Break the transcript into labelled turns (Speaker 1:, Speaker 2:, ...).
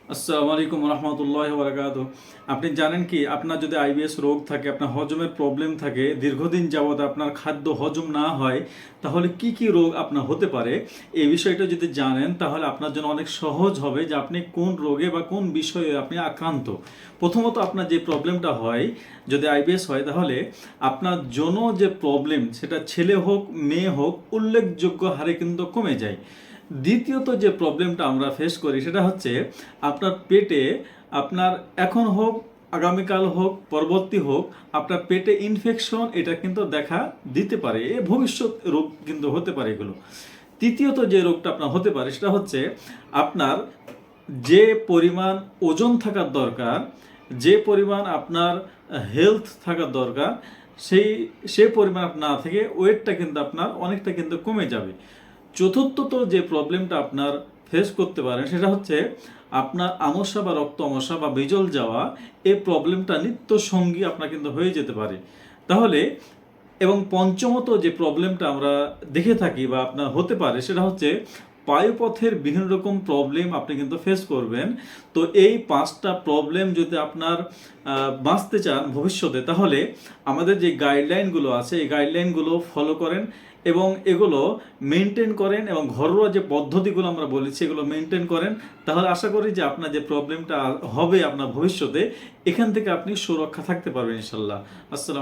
Speaker 1: আসসালামু আলাইকুম রহমতুল্লাহ বারাকাতু। আপনি জানেন কি, আপনার যদি আইবিএস রোগ থাকে, আপনার হজমের প্রবলেম থাকে, দীর্ঘদিন যাবৎ আপনার খাদ্য হজম না হয়, তাহলে কি কি রোগ আপনার হতে পারে, এই বিষয়টা যদি জানেন তাহলে আপনার জন্য অনেক সহজ হবে যে আপনি কোন রোগে বা কোন বিষয়ে আপনি আক্রান্ত। প্রথমত আপনার যে প্রবলেমটা হয়, যদি আইবিএস হয়, তাহলে আপনার জন্য যে প্রবলেম, সেটা ছেলে হোক মেয়ে হোক, উল্লেখযোগ্য হারে কিন্তু কমে যায়। দ্বিতীয়ত যে প্রবলেমটা আমরা ফেস করি সেটা হচ্ছে আপনার পেটে, আপনার এখন হোক, আগামীকাল হোক, পরবর্তী হোক, আপনার পেটে ইনফেকশন এটা কিন্তু দেখা দিতে পারে, এ ভবিষ্যৎ রোগ কিন্তু হতে পারে এগুলো। তৃতীয়ত যে রোগটা আপনার হতে পারে সেটা হচ্ছে আপনার যে পরিমাণ ওজন থাকার দরকার, যে পরিমাণ আপনার হেলথ থাকার দরকার, সেই সে পরিমাণ না থেকে ওয়েটটা কিন্তু আপনার অনেকটা কিন্তু কমে যাবে। চতুর্থত যে প্রবলেমটা আপনার ফেস করতে পারেন সেটা হচ্ছে আপনার আমসা বা রক্ত আমসা বা বিজল যাওয়া, এই প্রবলেমটা নিত্য সঙ্গী আপনার কিন্তু হয়ে যেতে পারে। তাহলে এবং পঞ্চমত যে প্রবলেমটা আমরা দেখে থাকি বা আপনার হতে পারে সেটা হচ্ছে পায়ুপথের বিভিন্ন রকম প্রবলেম আপনি কিন্তু ফেস করবেন। তো এই পাঁচটা প্রবলেম যদি আপনার বাঁচতে চান ভবিষ্যতে, তাহলে আমাদের যে গাইডলাইনগুলো আছে এই গাইডলাইনগুলো ফলো করেন এবং এগুলো মেনটেন করেন, এবং ঘরোয়া যে পদ্ধতিগুলো আমরা বলেছি এগুলো মেনটেন করেন, তাহলে আশা করি যে আপনার যে প্রবলেমটা হবে আপনার ভবিষ্যতে, এখান থেকে আপনি সুরক্ষা থাকতে পারবেন ইনশাল্লাহ। আসসালাম।